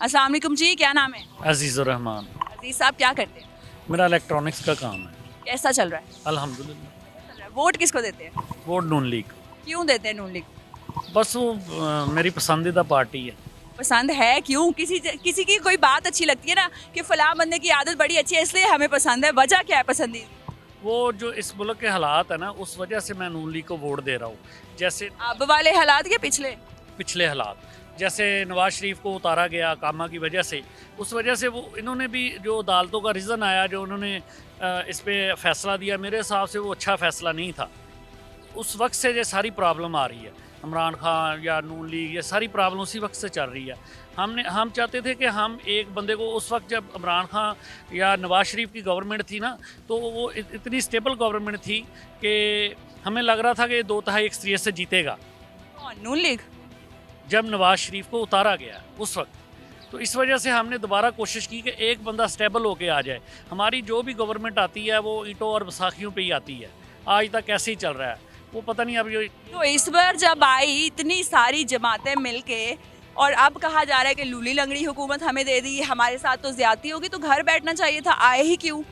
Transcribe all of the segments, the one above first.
अस्सलाम वालेकुम जी, क्या नाम है? अजीज़ुर रहमान। अजीज साहब क्या करते हैं? मेरा इलेक्ट्रॉनिक्स का काम है। कैसा चल रहा है? अल्हम्दुलिल्लाह। वोट किसको देते हैं? वोट नून लीग। क्यों देते हैं नून लीग? बस वो मेरी पसंदीदा पार्टी है। पसंद है क्यों? किसी की कोई बात अच्छी लगती है ना कि फलां बंदे की आदत बड़ी अच्छी है इसलिए हमें पसंद है। वजह क्या है पसंदीदा? वो जो इस मुल्क के हालात है ना, उस वजह से मैं नून लीग को वोट दे रहा हूँ। जैसे अब वाले हालात के पिछले? पिछले हालात, जैसे नवाज शरीफ को उतारा गया कामा की वजह से, उस वजह से वो इन्होंने भी जो अदालतों का रीज़न आया, जो उन्होंने इस पे फैसला दिया, मेरे हिसाब से वो अच्छा फ़ैसला नहीं था। उस वक्त से ये सारी प्रॉब्लम आ रही है। इमरान खान या नून लीग, ये सारी प्रॉब्लम उसी वक्त से चल रही है। हम चाहते थे कि हम एक बंदे को, उस वक्त जब इमरान खान या नवाज शरीफ की गवर्नमेंट थी ना, तो वो इतनी स्टेबल गवर्नमेंट थी कि हमें लग रहा था कि 2/3 अक्सरियत से जीतेगा। कौन? नून लीग? जब नवाज शरीफ को उतारा गया उस वक्त, तो इस वजह से हमने दोबारा कोशिश की कि एक बंदा स्टेबल होके आ जाए। हमारी जो भी गवर्नमेंट आती है वो ईंटों और बसाखियों पे ही आती है। आज तक ऐसे ही चल रहा है। वो पता नहीं अब ये तो इस बार जब आई इतनी सारी जमातें मिलके और अब कहा जा रहा है कि लूली लंगड़ी हुकूमत हमें दे दी, हमारे साथ तो ज्यादती होगी, तो घर बैठना चाहिए था, आए ही क्यों?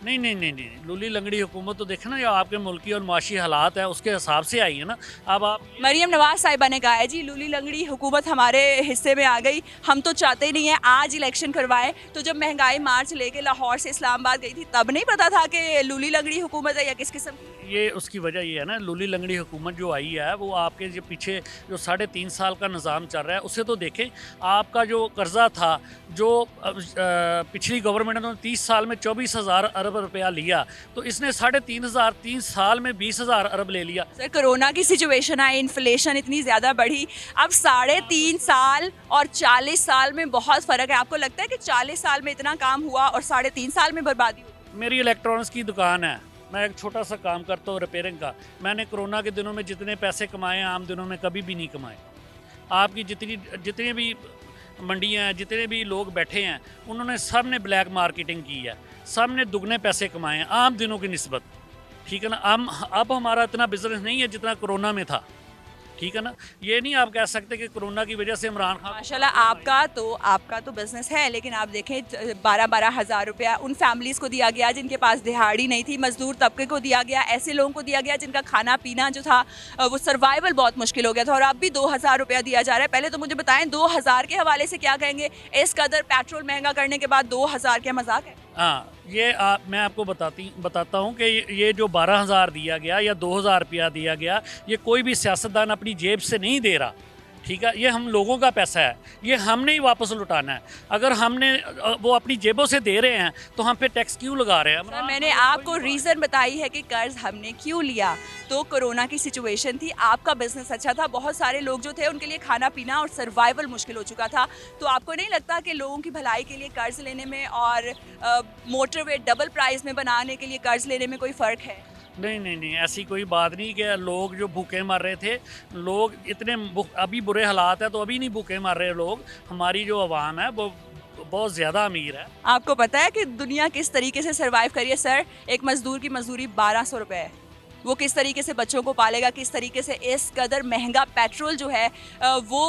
नहीं, लूली लंगड़ी हुकूमत तो देखे ना, जो आपके मुल्की और माशी हालात है उसके हिसाब से आई है ना। अब आप मरियम नवाज साहिबा ने कहा है जी लूली लंगड़ी हुकूमत हमारे हिस्से में आ गई, हम तो चाहते ही नहीं है आज इलेक्शन करवाए। तो जब महंगाई मार्च लेके लाहौर से इस्लामाबाद गई थी तब नहीं पता था कि लूली लंगड़ी हुकूमत है या किस किस्म की? ये उसकी वजह ये है ना, लूली लंगड़ी हुकूमत जो आई है वो आपके जो पीछे जो 3.5 साल का निज़ाम चल रहा है उसे तो देखें। आपका जो कर्जा था, जो पिछली गवर्नमेंट ने 30 साल में 24,000 अरब रुपया लिया, तो इसने 3 साल में 20,000 अरब ले लिया। सर कोरोना की सिचुएशन आई, इन्फ्लेशन इतनी ज़्यादा बढ़ी, अब 3.5 साल और 40 साल में बहुत फ़र्क है। आपको लगता है कि 40 साल में इतना काम हुआ और 3.5 साल में बर्बादी हुई? मेरी इलेक्ट्रॉनिक्स की दुकान है, मैं एक छोटा सा काम करता हूँ रिपेयरिंग का। मैंने कोरोना के दिनों में जितने पैसे कमाए हैं आम दिनों में कभी भी नहीं कमाए। आपकी जितनी भी मंडियाँ हैं, जितने भी लोग बैठे हैं, उन्होंने सब ने ब्लैक मार्केटिंग की है, सब ने दुगने पैसे कमाए हैं आम दिनों की निस्बत। ठीक है ना। अब हमारा इतना बिजनेस नहीं है जितना कोरोना में था। ठीक है ना। ये नहीं आप कह सकते कि कोरोना की वजह से इमरान खान माशाल्लाह आपका तो बिजनेस है, लेकिन आप देखें 12-12 हज़ार रुपया उन फैमिलीज़ को दिया गया जिनके पास दिहाड़ी नहीं थी, मजदूर तबके को दिया गया, ऐसे लोगों को दिया गया जिनका खाना पीना जो था वो सर्वाइवल बहुत मुश्किल हो गया था, और अब भी 2,000 रुपया दिया जा रहा है। पहले तो मुझे बताएं 2,000 के हवाले से क्या कहेंगे? इस कदर पेट्रोल महंगा करने के बाद 2,000 क्या मजाक है? हाँ, मैं आपको बताता हूँ कि ये जो 12,000 दिया गया या 2,000 रुपया दिया गया, ये कोई भी सियासतदान अपनी जेब से नहीं दे रहा। ठीक है, ये हम लोगों का पैसा है, ये हमने ही वापस लौटाना है। अगर हमने वो अपनी जेबों से दे रहे हैं तो हम पे टैक्स क्यों लगा रहे हैं? सर मैंने आपको रीज़न बताई है कि कर्ज हमने क्यों लिया। तो कोरोना की सिचुएशन थी, आपका बिजनेस अच्छा था, बहुत सारे लोग जो थे उनके लिए खाना पीना और सर्वाइवल मुश्किल हो चुका था। तो आपको नहीं लगता कि लोगों की भलाई के लिए कर्ज लेने में और मोटरवे डबल प्राइस में बनाने के लिए कर्ज लेने में कोई फ़र्क है? नहीं, ऐसी कोई बात नहीं कि लोग जो भूखे मर रहे थे, लोग अभी बुरे हालात है तो अभी नहीं भूखे मर रहे लोग। हमारी जो आवाम है वो बहुत ज़्यादा अमीर है। आपको पता है कि दुनिया किस तरीके से सर्वाइव करी है सर? एक मजदूर की मजदूरी 1,200 रुपये है। वो किस तरीके से बच्चों को पालेगा, किस तरीके से इस कदर महंगा पेट्रोल जो है वो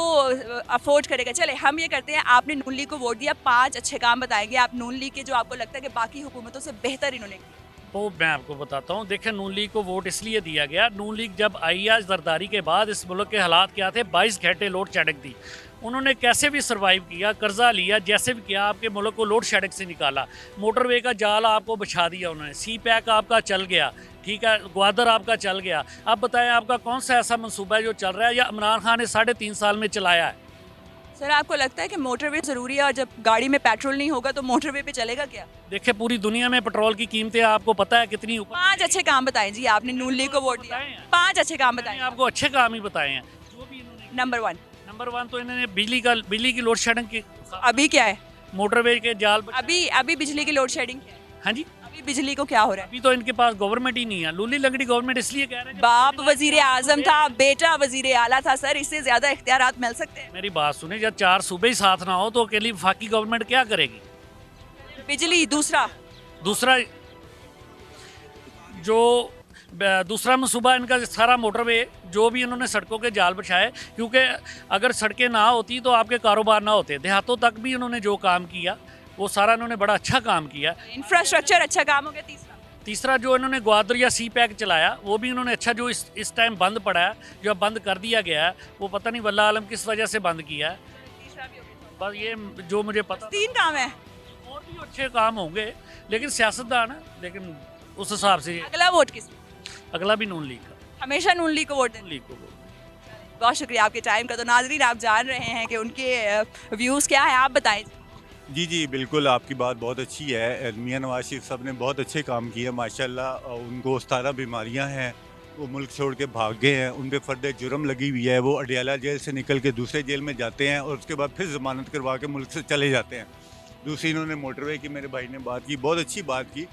अफोर्ड करेगा? चले हम ये करते हैं, आपने नून लीग को वोट दिया, 5 अच्छे काम बताएंगे आप नून लीग के जो आपको लगता है कि बाकी हुकूमतों से बेहतर इन्होंने किया। तो मैं आपको बताता हूँ। देखिए, नून लीग को वोट इसलिए दिया गया, नून लीग जब आई है जरदारी के बाद इस मुल्क के हालात क्या थे, 22 घंटे लोड शेडिंग थी। उन्होंने कैसे भी सर्वाइव किया, कर्जा लिया, जैसे भी किया, आपके मुल्क को लोड शेडिंग से निकाला। मोटरवे का जाल आपको बिछा दिया उन्होंने, सी पैक आपका चल गया। ठीक है, ग्वादर आपका चल गया। अब बताएं आपका कौन सा ऐसा मनसूबा है जो चल रहा है या इमरान खान ने 3.5 साल में चलाया है? सर आपको लगता है कि मोटरवे ज़रूरी है और जब गाड़ी में पेट्रोल नहीं होगा तो मोटरवे पे चलेगा क्या? देखिए, पूरी दुनिया में पेट्रोल की कीमतें आपको पता है कितनी ऊपर। 5 अच्छे काम बताएं जी, आपने नून लीग को वोट दिया, 5 अच्छे काम बताएं। मैंने आपको अच्छे काम ही बताए हैं जो भी इन्होंने। नंबर 1 नंबर 1 तो इन्होंने बिजली की लोड शेडिंग की, अभी क्या है? मोटरवे के जाल अभी बिजली की लोड शेडिंग क्या है? हाँ जी। अभी बिजली को क्या हो रहा है? अभी तो इनके पास गवर्नमेंट ही नहीं है। लूली लंगड़ी गवर्नमेंट इसलिए कह रहे हैं बाप वजीर आजम था, बेटा वजीर आला था सर, इससे ज्यादा इख्तियारात मिल सकते हैं? मेरी बात सुने, जब 4 सूबे ही साथ ना हो तो अकेली वफाकी गवर्नमेंट क्या करेगी? बिजली दूसरा दूसरा, जो दूसरा मनसूबा इनका सारा मोटरवे जो भी इन्होंने सड़कों के जाल बिछाए, क्योंकि अगर सड़कें ना होती तो आपके कारोबार ना होते। देहातों तक भी इन्होंने जो काम किया वो सारा इन्होंने बड़ा अच्छा काम किया। इंफ्रास्ट्रक्चर अच्छा काम हो गया। तीसरा जो इन्होंने ग्वादरिया सी पैक चलाया वो भी इन्होंने अच्छा, जो इस टाइम बंद पड़ा है, जो अब बंद कर दिया गया है, वो पता नहीं वल्लाह आलम किस वजह से बंद किया है। बस ये जो मुझे पता। 3 काम है। और भी अच्छे काम होंगे, लेकिन सियासतदान है, लेकिन उस हिसाब से अगला वोट किस? अगला भी नून लीग का। हमेशा नून लीग को वोट देंगे। नून लीग को वोट। बहुत शुक्रिया आपके टाइम का। तो नाजरीन, आप जान रहे हैं कि उनके व्यूज़ क्या है, आप बताएं। जी जी बिल्कुल, आपकी बात बहुत अच्छी है। मियां नवाज शरीफ साहब ने बहुत अच्छे काम किए माशाल्लाह। उनको 17 बीमारियां हैं, वो मुल्क छोड़ के भाग गए हैं, उन पर फ़र्द जुर्म लगी हुई है। वो अडियाला जेल से निकल के दूसरे जेल में जाते हैं और उसके बाद फिर ज़मानत करवा के मुल्क से चले जाते हैं। दूसरी इन्होंने मोटरवे की, मेरे भाई ने बात की, बहुत अच्छी बात की।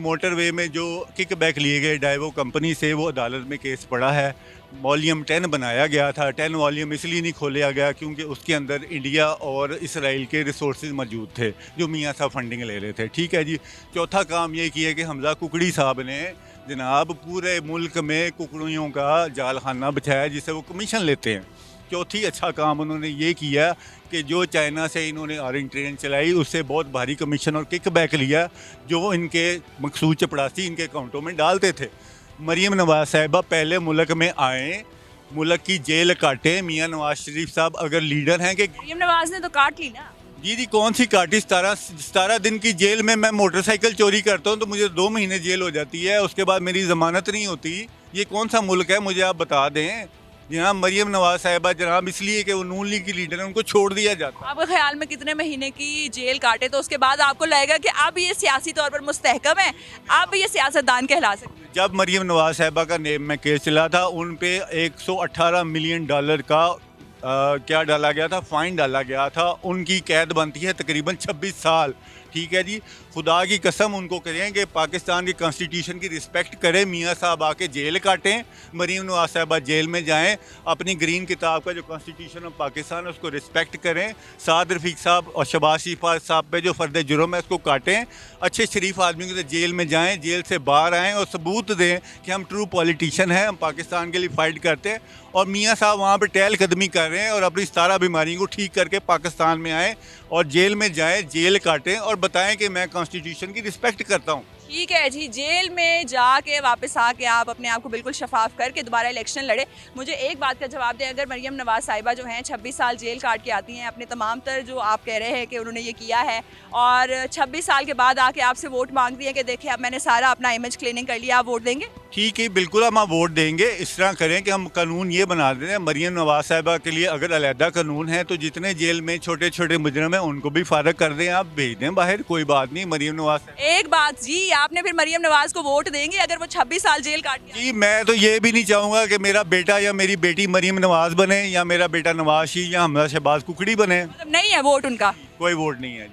मोटरवे में जो किक बैक लिए गए डाइवो कंपनी से, वो अदालत में केस पड़ा है। वॉल्यूम 10 बनाया गया था। 10 वॉल्यूम इसलिए नहीं खोला गया क्योंकि उसके अंदर इंडिया और इसराइल के रिसोर्सेज मौजूद थे जो मियाँ साहब फंडिंग ले रहे थे। ठीक है जी। चौथा काम ये किया कि हमजा कुकड़ी साहब ने जनाब पूरे मुल्क में कुकड़ियों का जाल खाना बिछाया जिससे वो कमीशन लेते हैं। चौथी अच्छा काम उन्होंने ये किया कि जो चाइना से इन्होंने ऑरेंज ट्रेन चलाई उससे बहुत भारी कमीशन और किक बैक लिया जो इनके मखसूस चपड़ासी इनके अकाउंटों में डालते थे। मरीम नवाज साहिबा पहले मुल्क में आए, मुल्क की जेल काटे। मियां नवाज शरीफ साहब अगर लीडर हैं कि मरियम नवाज ने तो काट ली ना। जी कौन सी काटी? 17 दिन की जेल में मैं मोटरसाइकिल चोरी करता हूँ तो मुझे 2 महीने जेल हो जाती है, उसके बाद मेरी ज़मानत नहीं होती। ये कौन सा मुल्क है, मुझे आप बता दें। जनाब मरीम नवाज साहिबा जनाब इसलिए कि वो नून लीग की लीडर है, उनको छोड़ दिया जाता। आपके ख्याल में कितने महीने की जेल काटे तो उसके बाद आपको लगेगा कि अब ये सियासी तौर पर मुस्तहकम है, अब ये सियासतदान कहला सकते हैं? जब मरीम नवाज साहिबा का नेम में केस चला था, उन पे 118 मिलियन डॉलर का क्या डाला गया था, फाइन डाला गया था। उनकी कैद बनती है तकरीबन 26 साल। ठीक है जी। खुदा की कसम उनको करें कि पाकिस्तान की कॉन्स्टिट्यूशन की रिस्पेक्ट करें। मियाँ साहब आके जेल काटें, मरीम नवाज साहिबा जेल में जाएं, अपनी ग्रीन किताब का जो कॉन्स्टिट्यूशन ऑफ पाकिस्तान है उसको रिस्पेक्ट करें। साद रफ़ीक साहब और शहबाज शरीफ साहब पे जो फ़र्द जुर्म है उसको काटें। अच्छे शरीफ आदमी के जेल में जाएँ, जेल से बाहर आएँ और सबूत दें कि हम ट्रू पॉलिटिशियन हैं, हम पाकिस्तान के लिए फ़ाइट करते हैं। और मियाँ साहब वहाँ पर टहल कदमी कर रहे हैं और अपनी 17 बीमारी को ठीक करके पाकिस्तान में आएँ और जेल में जाएँ, जेल काटें और बताएं कि मैं कॉन्स्टिट्यूशन की रिस्पेक्ट करता हूँ। ठीक है जी। जेल में जाके वापस आके आप अपने आप को बिल्कुल शफाफ करके दोबारा इलेक्शन लड़े। मुझे एक बात का जवाब दें, अगर मरियम नवाज साहिबा जो हैं 26 साल जेल काट के आती हैं, अपने तमाम तर जो आप कह रहे हैं कि उन्होंने ये किया है, और 26 साल के बाद आके आपसे वोट मांगती हैं कि देखिए अब मैंने सारा अपना इमेज क्लीनिंग कर लिया, आप वोट देंगे? ठीक है, बिल्कुल हम वोट देंगे। इस तरह करें कि हम कानून ये बना दें, मरीम नवाज साहिबा के लिए अगर अलहदा कानून है तो जितने जेल में छोटे छोटे मुजरम हैं उनको भी फारग कर दें, आप भेज दें बाहर, कोई बात नहीं। मरीम नवाज एक बात जी, आपने फिर मरियम नवाज को वोट देंगे अगर वो 26 साल जेल काट के? जी मैं तो ये भी नहीं चाहूँगा कि मेरा बेटा या मेरी बेटी मरीम नवाज बने या मेरा बेटा नवाज शरीफ या हमजा शहबाज कुकड़ी बने। मतलब नहीं है वोट उनका? कोई वोट नहीं है।